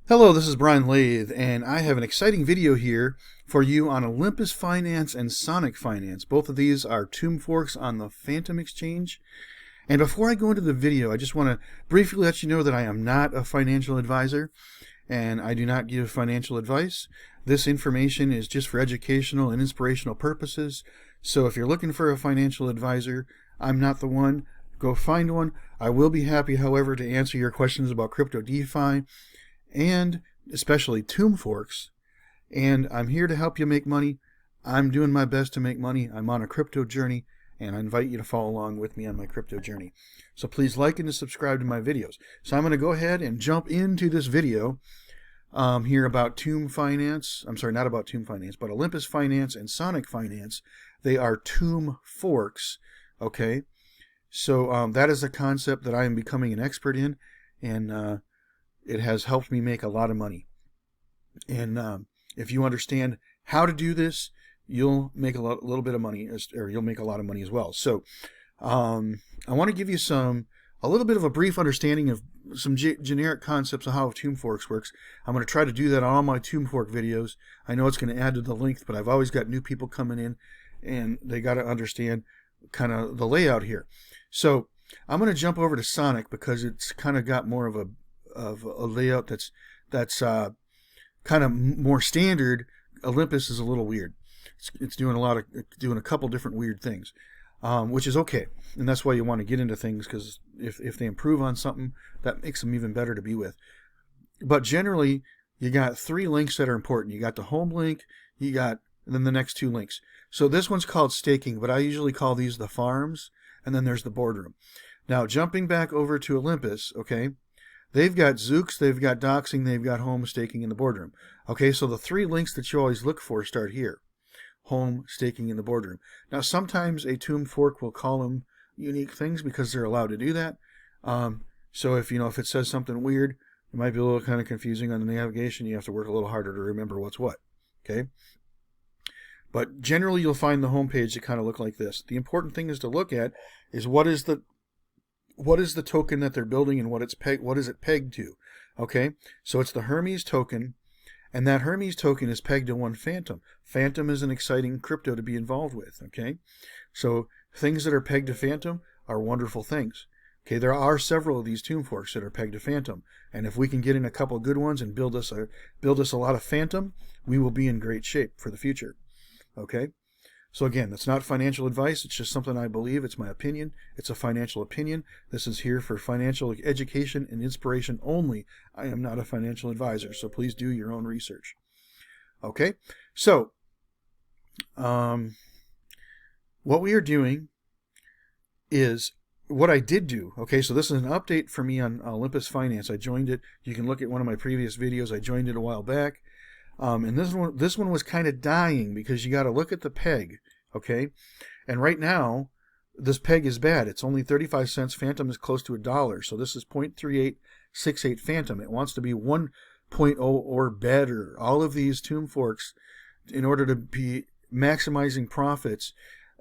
Hello, this is Brian Lathe, and I have an exciting video here for you on Olympus Finance and Sonic Finance. Both of these are tomb forks on the Fantom exchange. And before I go into the video, I just want to briefly let you know that I am not a financial advisor, and I do not give financial advice. This information is just for educational and inspirational purposes. So if you're looking for a financial advisor, I'm not the one. Go find one. I will be happy, however, to answer your questions about crypto DeFi and especially tomb forks. And I'm here to help you make money. I'm doing my best to make money. I'm on a crypto journey, and I invite you to follow along with me on my crypto journey. So please like and subscribe to my videos. So I'm going to go ahead and jump into this video here about tomb finance. I'm sorry, not about tomb finance, but Olympus Finance and Sonic Finance. They are tomb forks. Okay, so that is a concept that I am becoming an expert in, and it has helped me make a lot of money. And if you understand how to do this, you'll make little bit of money, or you'll make a lot of money as well. So I want to give you a little bit of a brief understanding of some generic concepts of how tomb forks works. I'm going to try to do that on all my tomb fork videos. I know it's going to add to the length, but I've always got new people coming in, and they got to understand kind of the layout here. So I'm going to jump over to Sonic because it's kind of got more of a layout that's kind of more standard. Olympus is a little weird. It's doing a couple different weird things, which is okay, and that's why you want to get into things, because if they improve on something, that makes them even better to be with. But generally, you got three links that are important. You got the home link, and then the next two links. So this one's called staking, but I usually call these the farms, and then there's the boardroom. Now jumping back over to Olympus, okay. They've got Zooks, they've got doxing, they've got home, staking, in the boardroom. Okay, so the three links that you always look for start here. Home, staking, in the boardroom. Now, sometimes a tomb fork will call them unique things because they're allowed to do that. So if it says something weird, it might be a little kind of confusing on the navigation. You have to work a little harder to remember what's what. Okay? But generally, you'll find the home page to kind of look like this. The important thing is to look at is what is the token that they're building, and what is it pegged to. Okay, so it's the Hermes token, and that Hermes token is pegged to one Fantom. Fantom is an exciting crypto to be involved with. Okay, so things that are pegged to Fantom are wonderful things. Okay, there are several of these tomb forks that are pegged to Fantom, and if we can get in a couple good ones and build us a lot of Fantom, we will be in great shape for the future. Okay. So again, that's not financial advice. It's just something I believe. It's my opinion. It's a financial opinion. This is here for financial education and inspiration only. I am not a financial advisor, so please do your own research. Okay, so what we are doing is what I did do. Okay, so this is an update for me on Olympus Finance. I joined it. You can look at one of my previous videos. I joined it a while back. And this one was kind of dying because you got to look at the peg, okay? And right now, this peg is bad. It's only 35 cents. Fantom is close to $1. So this is 0.3868 Fantom. It wants to be 1.0 or better. All of these tomb forks, in order to be maximizing profits,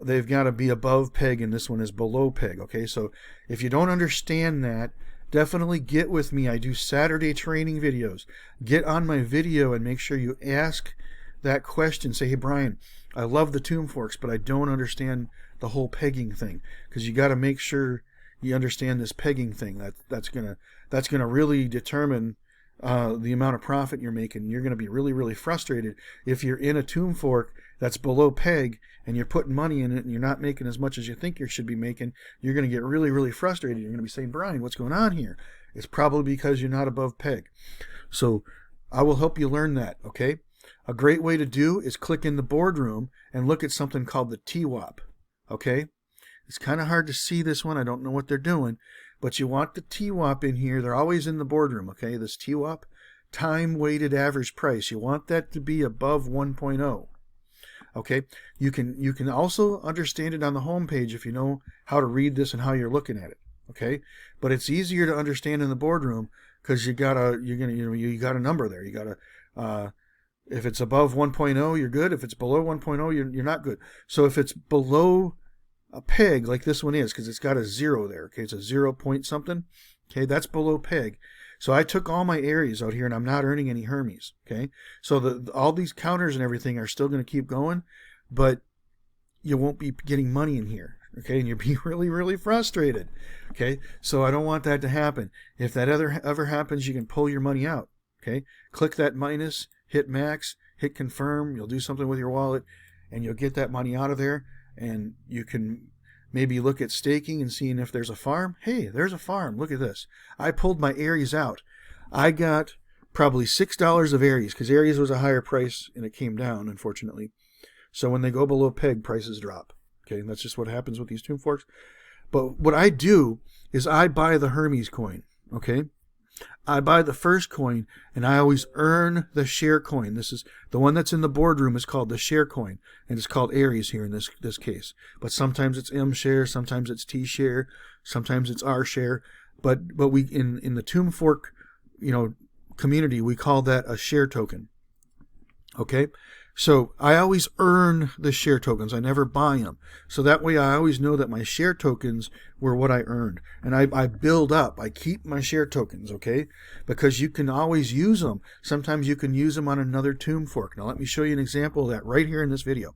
they've got to be above peg, and this one is below peg, okay? So if you don't understand that, definitely get with me. I do Saturday training videos. Get on my video and make sure you ask that question. Say, hey, Brian, I love the tomb forks, but I don't understand the whole pegging thing. Because you got to make sure you understand this pegging thing. That's gonna really determine the amount of profit you're making. You're going to be really, really frustrated if you're in a tomb fork that's below peg and you're putting money in it and you're not making as much as you think you should be making. You're going to get really, really frustrated. You're going to be saying, Brian, what's going on here? It's probably because you're not above peg. So I will help you learn that, okay? A great way to do is click in the boardroom and look at something called the TWAP, okay? It's kind of hard to see this one. I don't know what they're doing, but you want the TWAP in here. They're always in the boardroom, okay? This TWAP, time-weighted average price. You want that to be above 1.0. Okay, you can also understand it on the home page if you know how to read this and how you're looking at it. Okay, but it's easier to understand in the boardroom because you got a number there. You got a if it's above 1.0, you're good. If it's below 1.0, you're not good. So if it's below a peg like this one is, because it's got a 0 there. Okay, it's a 0 point something. Okay, that's below peg. So I took all my Aries out here, and I'm not earning any Hermes. Okay, so all these counters and everything are still going to keep going, but you won't be getting money in here. Okay, and you'll be really, really frustrated. Okay, so I don't want that to happen. If that ever happens, you can pull your money out. Okay, click that minus, hit max, hit confirm. You'll do something with your wallet, and you'll get that money out of there. And you can maybe look at staking and seeing if there's a farm. Hey, there's a farm. Look at this. I pulled my Aries out. I got probably $6 of Aries, because Aries was a higher price and it came down, unfortunately. So when they go below peg, prices drop. Okay, and that's just what happens with these tomb forks. But what I do is I buy the Hermes coin. Okay, I buy the first coin, and I always earn the share coin. This is the one that's in the boardroom is called the share coin, and it's called Aries here in this case. But sometimes it's M share, sometimes it's T share, sometimes it's R share. But we in the tomb fork, community, we call that a share token. Okay, so I always earn the share tokens. I never buy them. So that way I always know that my share tokens were what I earned. And I build up. I keep my share tokens, okay? Because you can always use them. Sometimes you can use them on another tomb fork. Now let me show you an example of that right here in this video.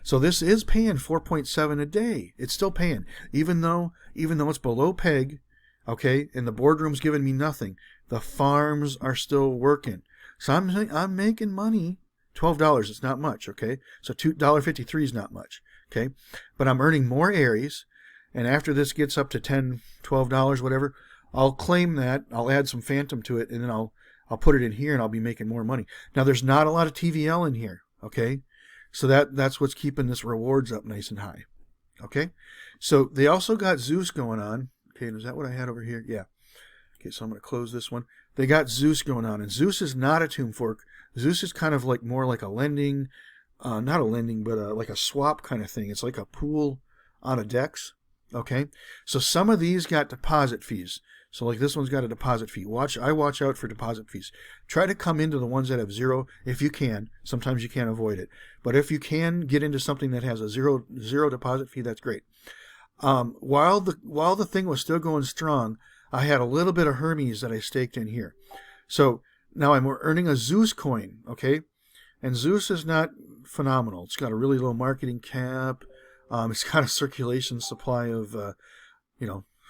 So this is paying 4.7 a day. It's still paying. Even though it's below peg, okay, and the boardroom's giving me nothing, the farms are still working. So I'm making money. $12, it's not much, okay? So $2.53 is not much, okay? But I'm earning more Aries, and after this gets up to $10, $12, whatever, I'll claim that, I'll add some Fantom to it, and then I'll put it in here, and I'll be making more money. Now, there's not a lot of TVL in here, okay? So that's what's keeping this rewards up nice and high, okay? So they also got Zeus going on. Okay, is that what I had over here? Yeah. Okay, so I'm going to close this one. They got Zeus going on, and Zeus is not a tomb fork. Zeus is kind of like more like a lending, not a lending, but like a swap kind of thing. It's like a pool on a DEX. Okay, so some of these got deposit fees. So like this one's got a deposit fee. I watch out for deposit fees. Try to come into the ones that have zero if you can. Sometimes you can't avoid it, but if you can get into something that has a zero deposit fee, that's great. While the thing was still going strong, I had a little bit of Hermes that I staked in here. So now I'm earning a Zeus coin, okay? And Zeus is not phenomenal. It's got a really low marketing cap. It's got a circulation supply of,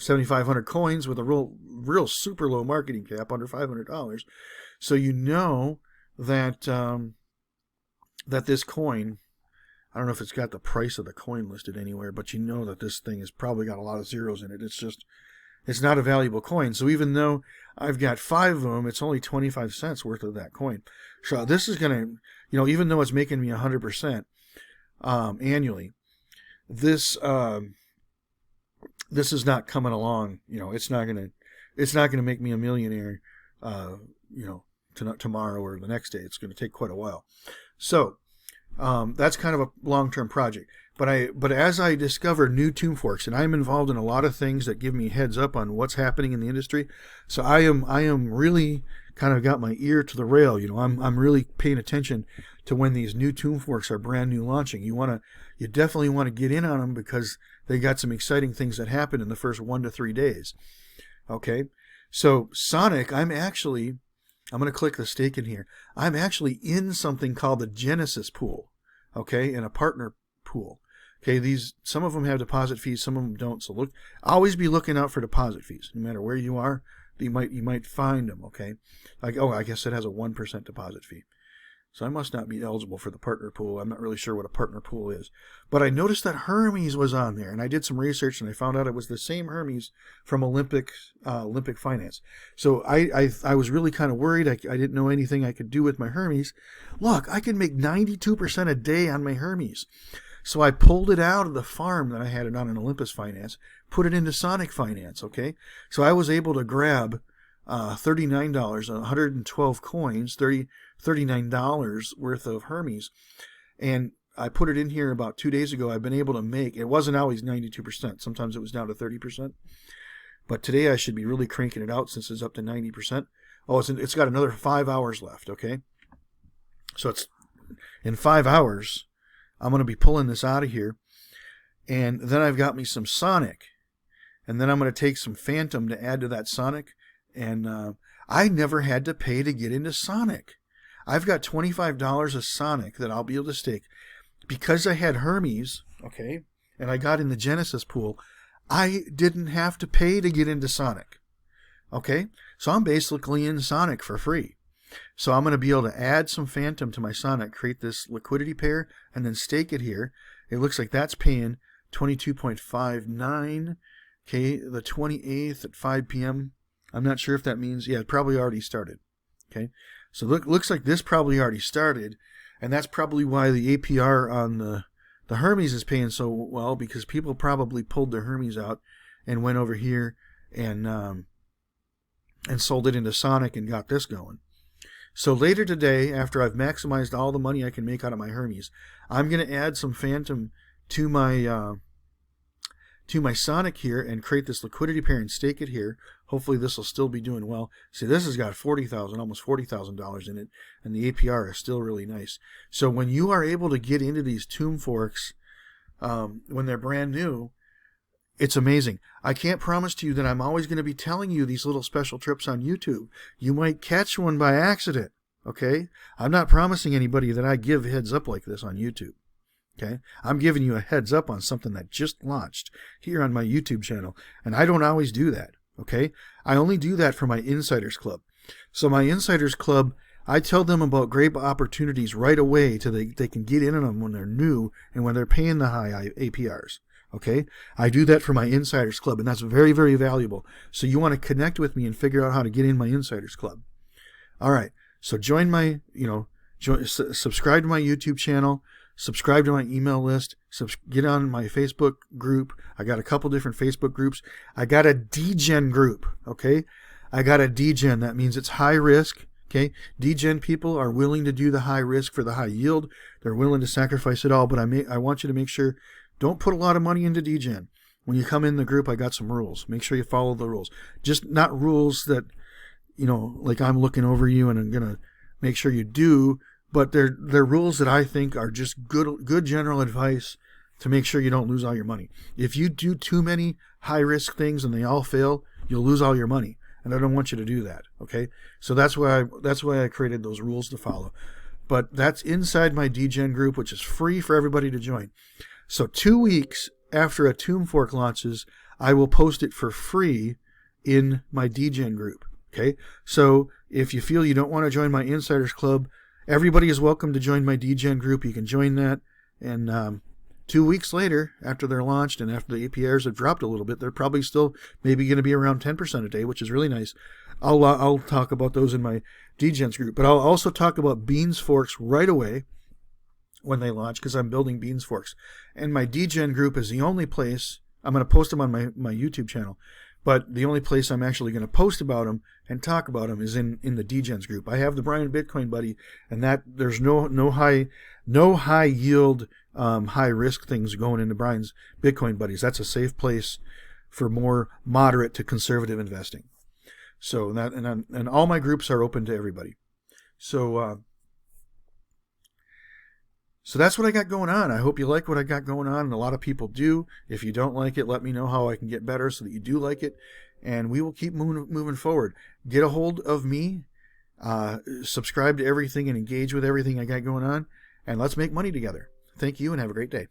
7,500 coins with a real super low marketing cap, under $500. So you know that that this coin, I don't know if it's got the price of the coin listed anywhere, but you know that this thing has probably got a lot of zeros in it. It's not a valuable coin. So even though I've got 5 of them, it's only 25 cents worth of that coin. So this is going to, even though it's making me 100% annually, this is not coming along. It's not going to make me a millionaire, tomorrow or the next day. It's going to take quite a while. So that's kind of a long-term project. But as I discover new tomb forks, and I'm involved in a lot of things that give me heads up on what's happening in the industry, so I am really kind of got my ear to the rail. I'm really paying attention to when these new tomb forks are brand new launching. You definitely want to get in on them because they got some exciting things that happen in the first 1 to 3 days. Okay, so Sonic, I'm going to click the stake in here. I'm actually in something called the Genesis pool. Okay, in a partner pool. Okay, some of them have deposit fees, some of them don't. So always be looking out for deposit fees, no matter where you are. You might find them. Okay, I guess it has a 1% deposit fee. So I must not be eligible for the partner pool. I'm not really sure what a partner pool is, but I noticed that Hermes was on there, and I did some research and I found out it was the same Hermes from Olympus Finance. So I was really kind of worried. I didn't know anything I could do with my Hermes. Look, I can make 92% a day on my Hermes. So I pulled it out of the farm that I had it on in Olympus Finance, put it into Sonic Finance, okay? So I was able to grab $39, 112 coins, $39 worth of Hermes, and I put it in here about 2 days ago. I've been able to make, it wasn't always 92%. Sometimes it was down to 30%. But today I should be really cranking it out since it's up to 90%. Oh, it's got another 5 hours left, okay? So it's in 5 hours, I'm going to be pulling this out of here. And then I've got me some Sonic. And then I'm going to take some Fantom to add to that Sonic. And I never had to pay to get into Sonic. I've got $25 of Sonic that I'll be able to stake. Because I had Hermes, okay, and I got in the Genesis pool, I didn't have to pay to get into Sonic. Okay, so I'm basically in Sonic for free. So I'm going to be able to add some Fantom to my Sonic, create this liquidity pair, and then stake it here. It looks like that's paying 22.59. Okay, the 28th at 5 p.m. I'm not sure if that means, yeah, it probably already started. Okay, so looks like this probably already started, and that's probably why the APR on the Hermes is paying so well, because people probably pulled their Hermes out and went over here and sold it into Sonic and got this going. So later today, after I've maximized all the money I can make out of my Hermes, I'm going to add some Fantom to my Sonic here and create this liquidity pair and stake it here. Hopefully this will still be doing well. See, this has got almost $40,000 in it, and the APR is still really nice. So when you are able to get into these tomb forks when they're brand new, it's amazing. I can't promise to you that I'm always going to be telling you these little special trips on YouTube. You might catch one by accident, okay? I'm not promising anybody that I give heads up like this on YouTube, okay? I'm giving you a heads up on something that just launched here on my YouTube channel, and I don't always do that, okay? I only do that for my Insiders Club. So my Insiders Club, I tell them about great opportunities right away so they can get in on them when they're new and when they're paying the high APRs. Okay, I do that for my Insiders Club, and that's very, very valuable. So you want to connect with me and figure out how to get in my Insiders Club. All right, so join my, subscribe to my YouTube channel, subscribe to my email list, get on my Facebook group. I got a couple different Facebook groups. I got a DGen group, okay? I got a DGen. That means it's high risk, okay? DGen people are willing to do the high risk for the high yield. They're willing to sacrifice it all, but I want you to make sure, don't put a lot of money into DGen. When you come in the group, I got some rules. Make sure you follow the rules. Just not rules that, like I'm looking over you and I'm going to make sure you do, but they're rules that I think are just good general advice to make sure you don't lose all your money. If you do too many high-risk things and they all fail, you'll lose all your money. And I don't want you to do that, okay? So that's why I created those rules to follow. But that's inside my DGen group, which is free for everybody to join. So 2 weeks after a tomb fork launches, I will post it for free in my DGen group. Okay, so if you feel you don't want to join my Insiders Club, everybody is welcome to join my DGen group. You can join that, and 2 weeks later, after they're launched and after the APRs have dropped a little bit, they're probably still maybe going to be around 10% a day, which is really nice. I'll talk about those in my DGens group, but I'll also talk about Beans Forks right away when they launch, because I'm building Beans Forks. And my DGen group is the only place, I'm going to post them on my YouTube channel, but the only place I'm actually going to post about them and talk about them is in the DGens group. I have the Brian Bitcoin Buddy, and that there's no high yield, high risk things going into Brian's Bitcoin Buddies. That's a safe place for more moderate to conservative investing. So that and all my groups are open to everybody. So that's what I got going on. I hope you like what I got going on, and a lot of people do. If you don't like it, let me know how I can get better so that you do like it, and we will keep moving forward. Get a hold of me, subscribe to everything, and engage with everything I got going on, and let's make money together. Thank you, and have a great day.